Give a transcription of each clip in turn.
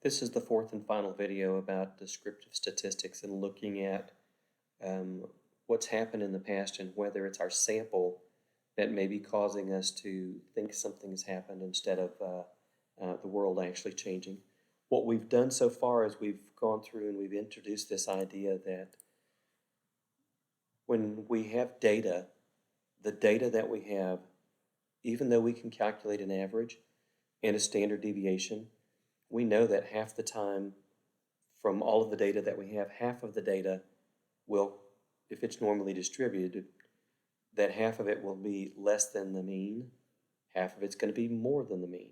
This is the fourth and final video about descriptive statistics and looking at what's happened in the past and whether it's our sample that may be causing us to think something has happened instead of the world actually changing. What we've done so far is we've gone through and we've introduced this idea that when we have data, the data that we have, even though we can calculate an average and a standard deviation, we know that half the time from all of the data that we have, half of the data will, if it's normally distributed, that half of it will be less than the mean, half of it's going to be more than the mean.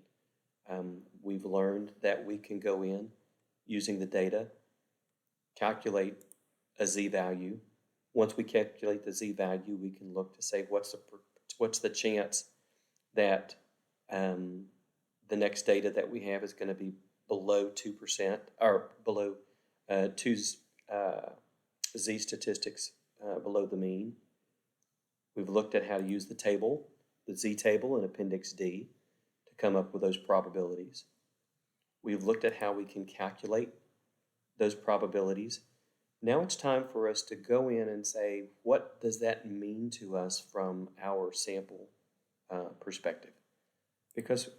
We've learned that we can go in using the data, calculate a z-value. Once we calculate the z-value, we can look to say what's the chance that the next data that we have is going to be below 2% or below 2 z-statistics below the mean. We've looked at how to use the table, the z-table in Appendix D, to come up with those probabilities. We've looked at how we can calculate those probabilities. Now it's time for us to go in and say, what does that mean to us from our sample perspective? Because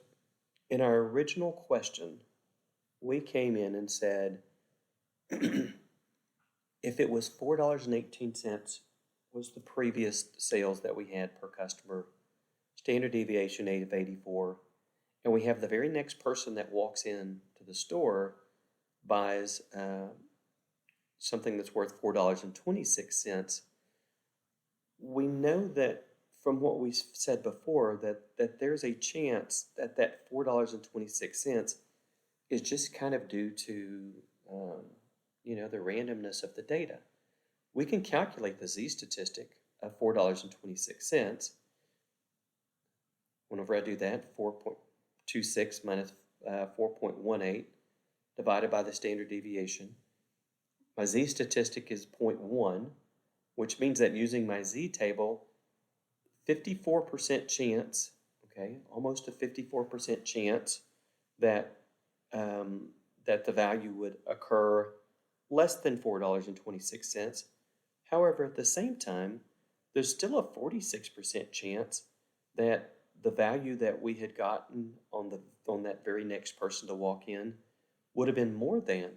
in our original question, we came in and said, if it was $4.18 was the previous sales that we had per customer, standard deviation of 84, and we have the very next person that walks in to the store buys something that's worth $4.26, we know that from what we said before that there's a chance that that $4.26 is just kind of due to the randomness of the data. We can calculate the z-statistic of $4.26. Whenever I do that, 4.26 minus 4.18 divided by the standard deviation. My z-statistic is 0.1, which means that using my z-table, 54% chance, okay, almost a 54% chance that that the value would occur less than $4.26. However, at the same time, there's still a 46% chance that the value that we had gotten on that very next person to walk in would have been more than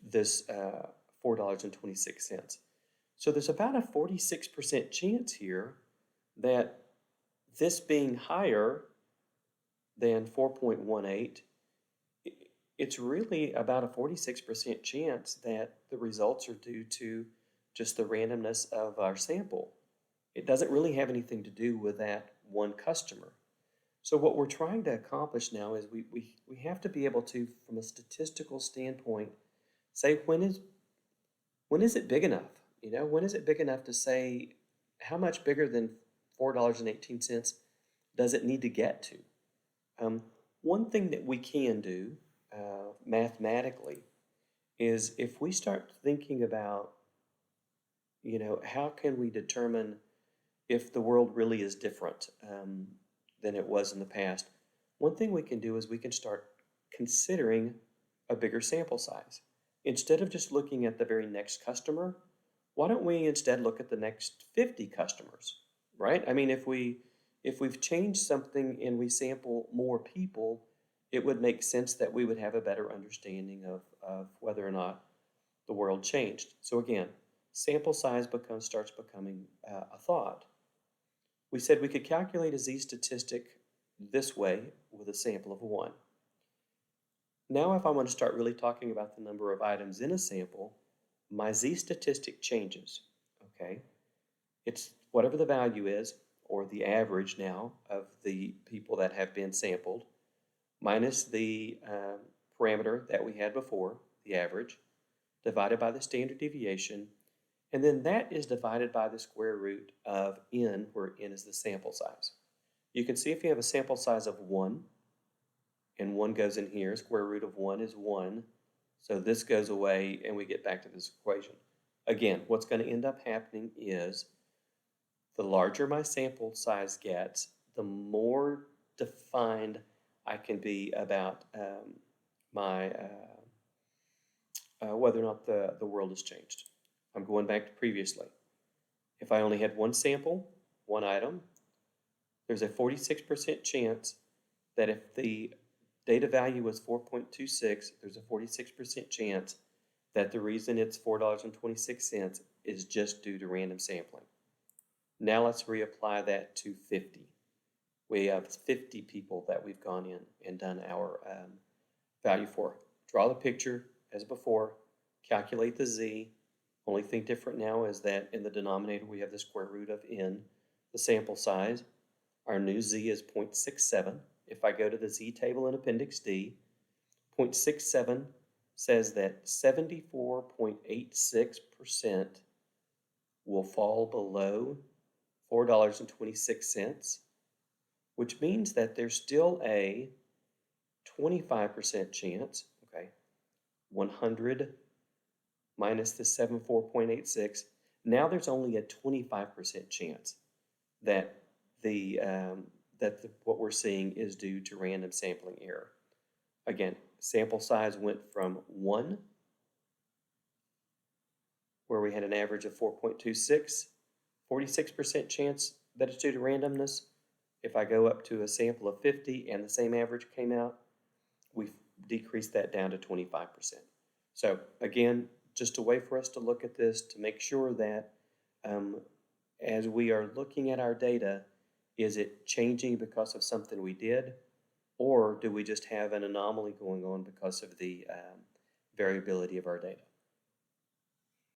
this $4.26. So there's about a 46% chance here that this being higher than 4.18, it's really about a 46% chance that the results are due to just the randomness of our sample. It doesn't really have anything to do with that one customer. So what we're trying to accomplish now is we have to be able to, from a statistical standpoint, say when is it big enough? When is it big enough to say how much bigger than $4.18 does it need to get to? One thing that we can do mathematically is if we start thinking about, how can we determine if the world really is different than it was in the past? One thing we can do is we can start considering a bigger sample size. Instead of just looking at the very next customer, why don't we instead look at the next 50 customers, right? I mean, if we've changed something and we sample more people, it would make sense that we would have a better understanding of whether or not the world changed. So again, sample size starts becoming a thought. We said we could calculate a z-statistic this way with a sample of 1. Now if I want to start really talking about the number of items in a sample, my z-statistic changes, okay? It's whatever the value is, or the average now of the people that have been sampled, minus the parameter that we had before, the average, divided by the standard deviation, and then that is divided by the square root of n, where n is the sample size. You can see if you have a sample size of 1, and 1 goes in here, square root of 1 is 1, so this goes away and we get back to this equation. Again, what's going to end up happening is the larger my sample size gets, the more defined I can be about my whether or not the world has changed. I'm going back to previously. If I only had one sample, one item, there's a 46% chance that if the data value was 4.26, there's a 46% chance that the reason it's $4.26 is just due to random sampling. Now let's reapply that to 50. We have 50 people that we've gone in and done our value for. Draw the picture as before, calculate the z. Only thing different now is that in the denominator we have the square root of n, the sample size. Our new z is 0.67. If I go to the z table in Appendix D, 0.67 says that 74.86% will fall below $4.26, which means that there's still a 25% chance, okay, 100 minus the 74.86, now there's only a 25% chance that what we're seeing is due to random sampling error. Again, sample size went from 1, where we had an average of 4.26, 46% chance that it's due to randomness. If I go up to a sample of 50 and the same average came out, we've decreased that down to 25%. So again, just a way for us to look at this to make sure that as we are looking at our data, is it changing because of something we did, or do we just have an anomaly going on because of the variability of our data?